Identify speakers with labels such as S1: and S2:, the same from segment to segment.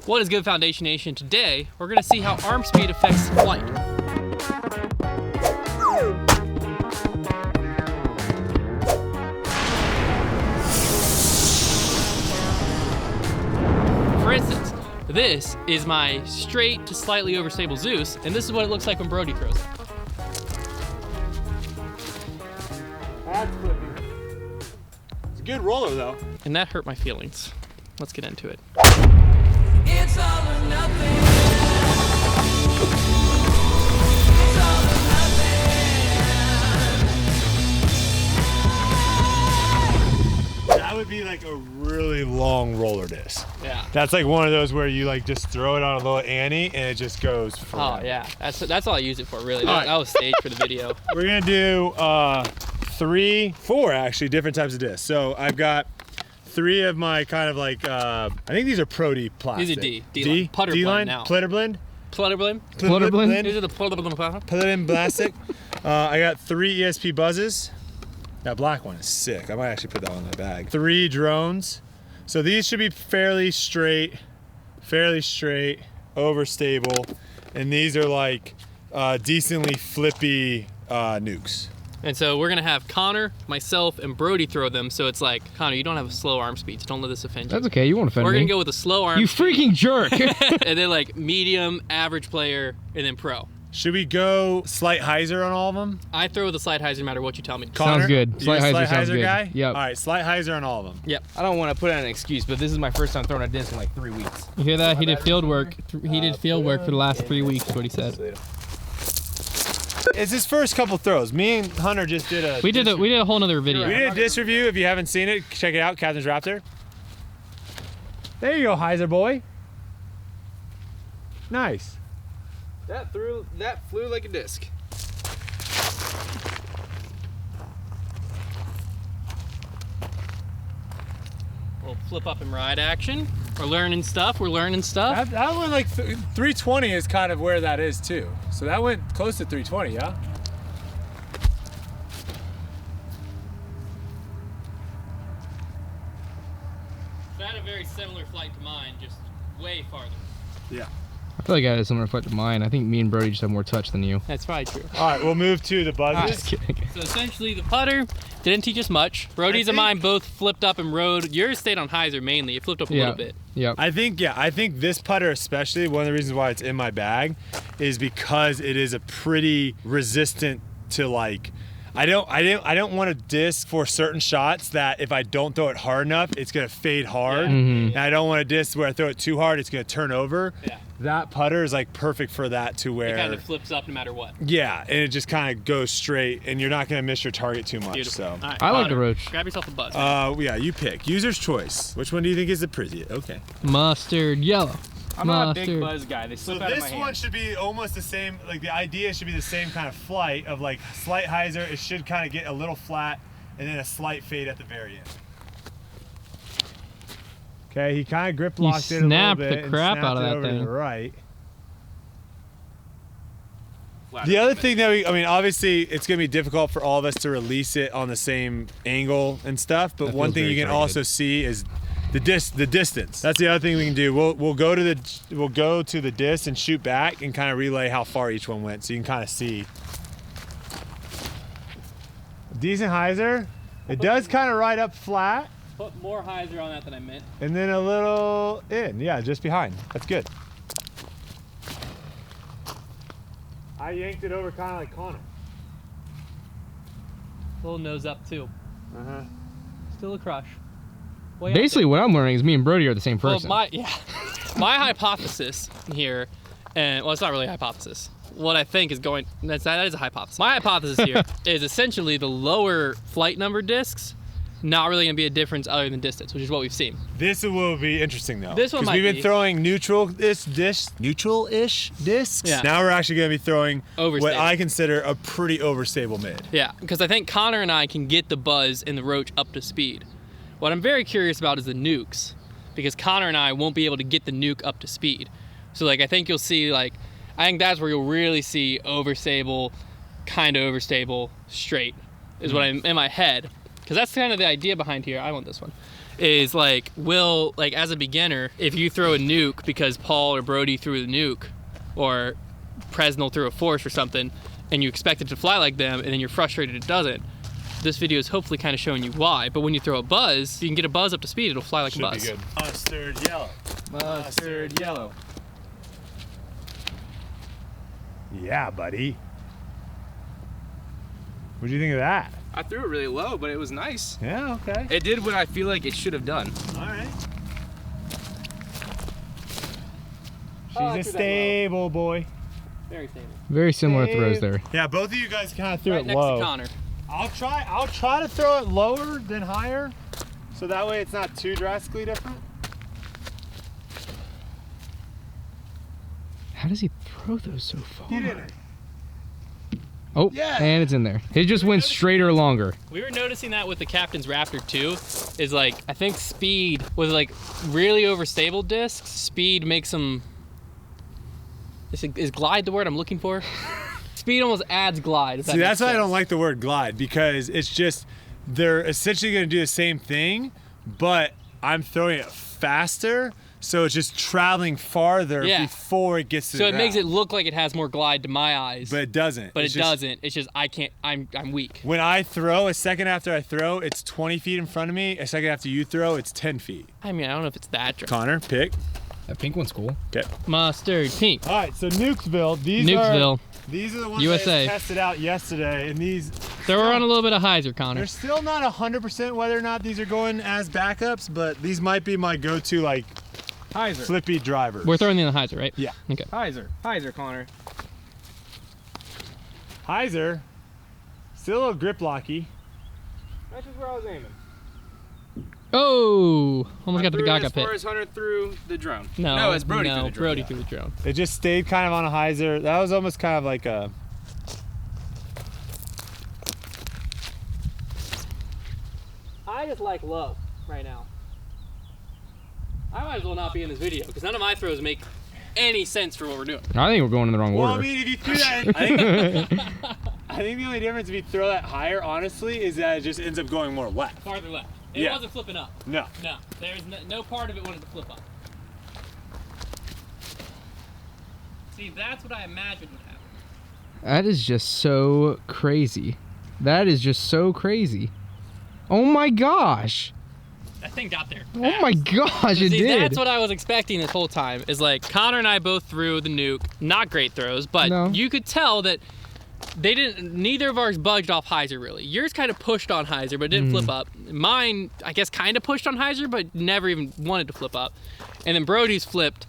S1: What is good, Foundation Nation? Today, we're gonna see how arm speed affects flight. For instance, this is my straight to slightly overstable Zeus, and this is what it looks like when Brodie throws it.
S2: That's flippy. It's a good roller though.
S1: And that hurt my feelings. Let's get into it.
S3: It's all or nothing. It's all or nothing.
S2: That would be like a really long roller disc.
S1: Yeah.
S2: That's like one of those where you like just throw it on a little Annie and it just goes forever.
S1: Oh yeah, that's all I use it for, really.
S2: All right.
S1: That was staged for the video.
S2: We're gonna do 4 actually different types of discs. So I've got 3 of my kind of like, I think these are Brodie plastic.
S1: These are D-line. Putter blend now.
S2: Plitter blend.
S1: Plutter blend.
S2: Plitter blend.
S1: These are the plutter blend.
S2: Plitter blend plastic. I got 3 ESP buzzes. That black one is sick. I might actually put that one in my bag. 3 drones. So these should be fairly straight, overstable. And these are like decently flippy nukes.
S1: And so we're gonna have Konner, myself, and Brodie throw them. So it's like, Konner, you don't have a slow arm speed, so don't let this offend you.
S4: That's okay, you won't offend me.
S1: We're gonna go with a slow arm
S4: You
S1: speed,
S4: freaking jerk!
S1: and then like medium, average player, and then pro.
S2: Should we go slight hyzer on all of them?
S1: I throw with a slight hyzer no matter what you tell me.
S4: Sounds good.
S2: You a
S4: Slight hyzer
S2: slight
S4: sounds
S2: hyzer
S4: good.
S2: guy?
S4: Yep.
S2: All right, slight hyzer on all of them.
S1: Yep.
S5: I don't want to put out an excuse, but this is my first time throwing a disc in like 3 weeks.
S1: You hear that? He did field work. He did field work for the last 3 weeks, is what he said.
S2: It's his first couple throws. Me and Hunter just did a.
S1: We did a whole nother video.
S2: We did a disc review. If you haven't seen it, check it out. Captain's Raptor. There you go, hyzer boy. Nice.
S5: That flew like a disc.
S1: Little flip up and ride action. We're learning stuff.
S2: That went like 320 is kind of where that is too. So that went close to 320, yeah?
S1: So I had a very similar flight to mine, just way farther.
S2: Yeah.
S4: I feel like I had a similar flight to mine. I think me and Brodie just have more touch than you.
S1: That's probably true.
S2: All right, we'll move to the buzzes.
S4: Just kidding.
S1: So essentially the putter didn't teach us much. Brodie's and mine both flipped up and rode. Yours stayed on hyzer mainly. It flipped up a little bit.
S4: Yep.
S2: I think this putter especially, one of the reasons why it's in my bag is because it is a pretty resistant to like, I don't want a disc for certain shots that if I don't throw it hard enough, it's gonna fade hard.
S1: Yeah.
S2: And I don't want a disc where I throw it too hard, it's gonna turn over.
S1: Yeah.
S2: That putter is like perfect for that to where.
S1: It kind of flips up no matter what.
S2: Yeah, and it just kind of goes straight and you're not gonna miss your target too much,
S1: Beautiful.
S2: so.
S1: All right,
S4: I like
S1: Konner,
S4: the roach.
S1: Grab yourself a buzz.
S2: Yeah, you pick. User's choice. Which one do you think is the prettiest? Okay.
S4: Mustard yellow.
S5: I'm not a big
S4: Mustard.
S5: buzz guy. They
S2: So
S5: slip out of my
S2: this
S5: hand.
S2: one should be almost the same, like the idea should be the same kind of flight of like slight hyzer. It should kind of get a little flat and then a slight fade at the very end. Okay, he kind of grip locked it a little
S4: snapped
S2: bit
S4: the crap
S2: and
S4: out of
S2: snapped it
S4: that
S2: over to
S4: thing.
S2: the right.
S1: Flat
S2: The
S1: over
S2: other
S1: the
S2: thing that obviously it's gonna be difficult for all of us to release it on the same angle and stuff, but
S4: That
S2: one
S4: feels
S2: thing
S4: very
S2: you can
S4: targeted.
S2: also see is the distance. That's the other thing we can do. We'll go to the disc and shoot back and kind of relay how far each one went, so you can kind of see. Decent hyzer. It does kind of ride up flat
S1: Put more hyzer on that than I meant.
S2: and then a little in. Yeah, just behind. That's good. I yanked it over kind of like Konner.
S1: Little nose up too.
S2: Uh-huh.
S1: Still a crush. Way up
S4: Basically, what I'm learning is me and Brodie are the same
S1: there.
S4: person.
S1: Well, my hypothesis here, and well, it's not really a hypothesis. What I think is going, that is a hypothesis. My hypothesis here is essentially the lower flight number discs, not really gonna be a difference other than distance, which is what we've seen.
S2: This will be interesting though.
S1: This one
S2: because
S1: might
S2: we've been
S1: be.
S2: throwing neutral-ish discs.
S1: Yeah.
S2: Now we're actually going to be throwing what
S1: Overstable.
S2: I consider a pretty overstable mid.
S1: Yeah, because I think Konner and I can get the buzz and the roach up to speed. What I'm very curious about is the nukes, because Konner and I won't be able to get the nuke up to speed. So like I think you'll see I think that's where you'll really see overstable, kind of overstable, straight, is what I'm in my head. Because that's kind of the idea behind here. I want this one. is like, as a beginner, if you throw a nuke because Paul or Brodie threw the nuke, or Presnell threw a force or something, and you expect it to fly like them, and then you're frustrated it doesn't, this video is hopefully kind of showing you why. But when you throw a buzz, you can get a buzz up to speed, it'll fly like a buzz.
S2: Should be good. Mustard yellow.
S5: Mustard yellow.
S2: Yeah, buddy. What do you think of that?
S5: I threw it really low, but it was nice.
S2: Yeah, okay.
S5: It did what I feel like it should have done.
S2: All right.
S1: Oh,
S2: She's a stable boy.
S1: Very stable.
S4: Very similar throws there.
S2: Yeah, both of you guys kind of threw
S1: Right
S2: it
S1: next
S2: low.
S1: to Konner.
S2: I'll try to throw it lower than higher, so that way it's not too drastically different.
S4: How does he throw those so far?
S2: Get in it.
S4: Oh,
S2: Yeah.
S4: and it's in there. It just went straighter longer.
S1: We were noticing that with the Captain's Raptor too, is like, I think speed with like really overstable discs, speed makes them, is glide the word I'm looking for? Speed almost adds glide. If that
S2: See,
S1: makes
S2: that's why I
S1: sense.
S2: don't like the word glide, because it's just, they're essentially going to do the same thing, but I'm throwing it faster, so it's just traveling farther
S1: Yeah.
S2: before it gets to
S1: So
S2: the
S1: it makes
S2: ground.
S1: it look like it has more glide to my eyes,
S2: But it doesn't.
S1: but
S2: It's
S1: it
S2: just-
S1: doesn't. It's just I'm weak.
S2: When I throw, a second after I throw, it's 20 feet in front of me. A second after you throw, it's 10 feet.
S1: I mean, I don't know if it's that dry.
S2: Konner, pick.
S4: That pink one's cool.
S2: Okay.
S1: Mustard pink.
S2: All right, so Nukesville.
S1: Nukesville.
S2: These are the ones
S1: USA.
S2: I tested out yesterday, and these,
S1: So we're on a little bit of hyzer,
S2: they're
S1: Konner.
S2: still not 100% whether or not these are going as backups, but these might be my go-to like
S5: Hyzer.
S2: flippy drivers.
S1: We're throwing in the hyzer, right?
S2: Yeah.
S1: Okay.
S5: Hyzer. Hyzer, Konner.
S2: Hyzer, still a little grip locky.
S5: That's just where I was aiming.
S1: Oh, almost got the
S5: Threw it
S1: Gaga
S5: as far
S1: pit.
S5: as Hunter threw the drone.
S1: No,
S5: it's Brodie
S1: no,
S5: threw the drone.
S1: Brodie threw the drone.
S2: It just stayed kind of on a hyzer. That was almost kind of like a,
S1: I just like low right now. I might as well not be in this video because none of my throws make any sense for what we're doing.
S4: I think we're going in the wrong
S2: well, I
S4: order.
S2: mean, if you threw that, I think the only difference if you throw that higher, honestly, is that it just ends up going more left.
S1: Farther left. It
S2: Yeah.
S1: wasn't flipping up.
S2: No.
S1: No, there's no part of it wanted to flip up. See, that's what I imagined would happen.
S4: That is just so crazy. That is just so crazy. Oh my gosh.
S1: That thing got there.
S4: Oh my gosh, it
S1: See,
S4: did.
S1: that's what I was expecting this whole time. Is like Konner and I both threw the nuke. Not great throws, but
S4: No.
S1: you could tell that they didn't. Neither of ours budged off hyzer really. Yours kind of pushed on hyzer, but didn't flip up. Mine, I guess, kind of pushed on hyzer, but never even wanted to flip up. And then Brodie's flipped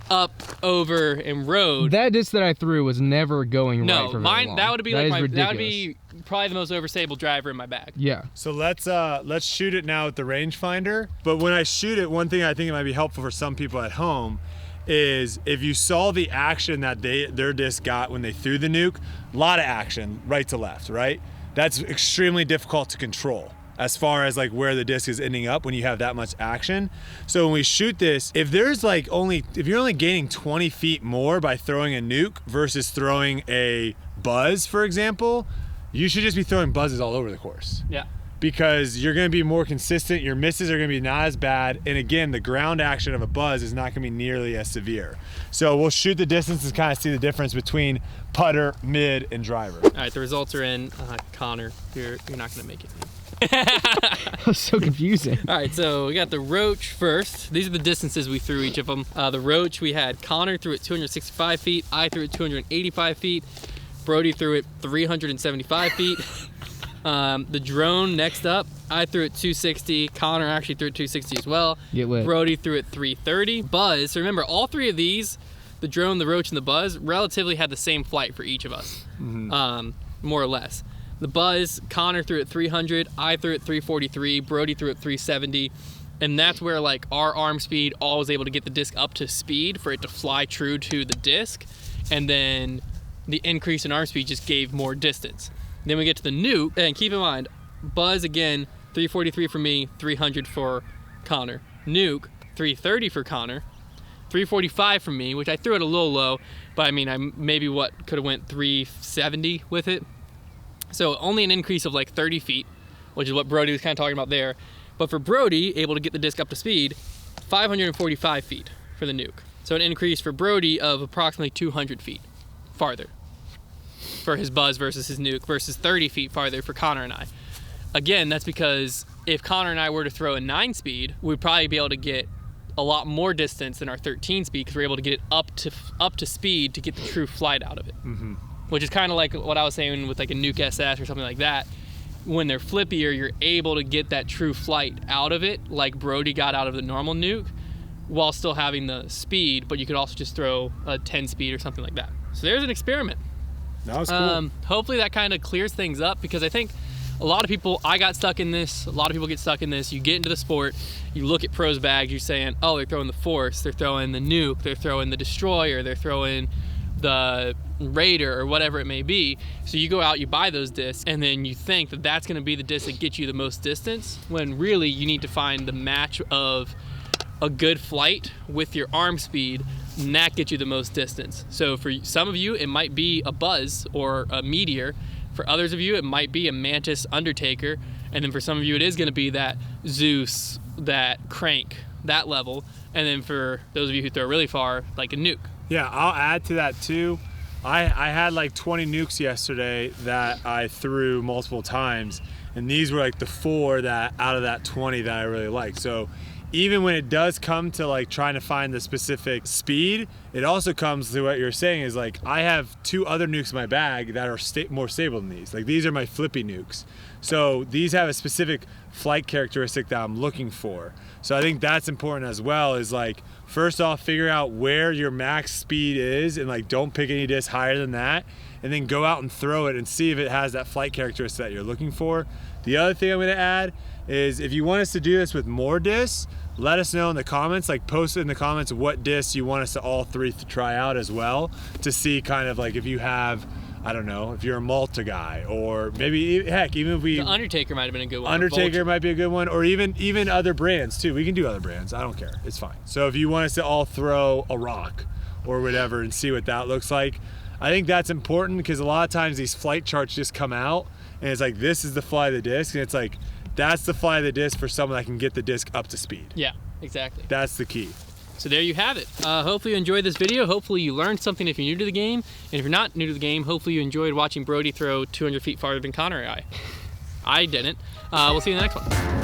S1: up, over, and rode.
S4: That disc that I threw was never going
S1: no,
S4: right for very
S1: mine.
S4: long.
S1: That would be
S4: That
S1: like
S4: is
S1: my.
S4: ridiculous.
S1: That would be probably the most overstable driver in my bag.
S4: Yeah.
S2: So let's shoot it now with the rangefinder. But when I shoot it, one thing I think it might be helpful for some people at home is if you saw the action that their disc got when they threw the nuke, a lot of action, right to left, right? That's extremely difficult to control as far as like where the disc is ending up when you have that much action. So when we shoot this, if you're only gaining 20 feet more by throwing a nuke versus throwing a buzz, for example, you should just be throwing buzzes all over the course.
S1: Yeah.
S2: Because you're going to be more consistent, your misses are going to be not as bad, and again, the ground action of a buzz is not going to be nearly as severe. So we'll shoot the distance and kind of see the difference between putter, mid, and driver.
S1: All right, the results are in. Konner, you're not gonna make it.
S4: That was so confusing.
S1: All right, so we got the Roach first. These are the distances we threw each of them. The Roach, we had Konner threw it 265 feet. I threw it 285 feet. Brodie threw it 375 feet. The drone next up, I threw it 260. Konner actually threw it 260 as well.
S4: Get lit.
S1: Brodie threw it 330. Buzz, so remember, all three of these, the drone, the Roach, and the Buzz, relatively had the same flight for each of us, more or less. The Buzz, Konner threw it 300, I threw it 343, Brodie threw it 370, and that's where like our arm speed all was able to get the disc up to speed for it to fly true to the disc, and then the increase in arm speed just gave more distance. Then we get to the nuke, and keep in mind, Buzz again, 343 for me, 300 for Konner. Nuke, 330 for Konner, 345 for me, which I threw it a little low, but I mean, I maybe could have went 370 with it. So only an increase of like 30 feet, which is what Brodie was kind of talking about there. But for Brodie, able to get the disc up to speed, 545 feet for the nuke. So an increase for Brodie of approximately 200 feet farther for his buzz versus his nuke versus 30 feet farther for Konner and I. Again, that's because if Konner and I were to throw a 9-speed, we'd probably be able to get a lot more distance than our 13-speed because we're able to get it up to speed to get the true flight out of it.
S2: Mm-hmm.
S1: Which is kind of like what I was saying with like a nuke SS or something like that. When they're flippier, you're able to get that true flight out of it, like Brodie got out of the normal nuke, while still having the speed, but you could also just throw a 10-speed or something like that. So there's an experiment.
S2: That was cool.
S1: Hopefully that kind of clears things up, because I think a lot of people, I got stuck in this, a lot of people get stuck in this. You get into the sport, you look at pros bags, you're saying, oh, they're throwing the Force, they're throwing the nuke, they're throwing the Destroyer, they're throwing the Raider or whatever it may be. So you go out, you buy those discs, and then you think that that's going to be the disc that gets you the most distance, when really you need to find the match of a good flight with your arm speed, and that gets you the most distance. So for some of you, it might be a Buzz or a Meteor. For others of you, it might be a Mantis Undertaker. And then for some of you, it is going to be that Zeus, that Crank, that level. And then for those of you who throw really far, like a nuke.
S2: Yeah, I'll add to that too. I had like 20 nukes yesterday that I threw multiple times, and these were like the 4 that out of that 20 that I really liked. So even when it does come to like trying to find the specific speed, it also comes to what you're saying is like, I have 2 other nukes in my bag that are more stable than these. Like these are my flippy nukes. So these have a specific flight characteristic that I'm looking for. So I think that's important as well, is like, first off, figure out where your max speed is, and like don't pick any disc higher than that, and then go out and throw it and see if it has that flight characteristic that you're looking for. The other thing I'm gonna add is, if you want us to do this with more discs, let us know in the comments, like post it in the comments what discs you want us to all 3 to try out as well, to see kind of like if you have, I don't know, if you're a Malta guy, or maybe, heck, even if we...
S1: The Undertaker might have been a good one.
S2: Undertaker might be a good one, or even other brands too. We can do other brands, I don't care, it's fine. So if you want us to all throw a Rock or whatever and see what that looks like, I think that's important, because a lot of times these flight charts just come out and it's like, this is the fly of the disc, and it's like, that's the fly of the disc for someone that can get the disc up to speed.
S1: Yeah, exactly.
S2: That's the key.
S1: So there you have it. Hopefully you enjoyed this video. Hopefully you learned something if you're new to the game. And if you're not new to the game, hopefully you enjoyed watching Brodie throw 200 feet farther than Konner and I. I didn't. We'll see you in the next one.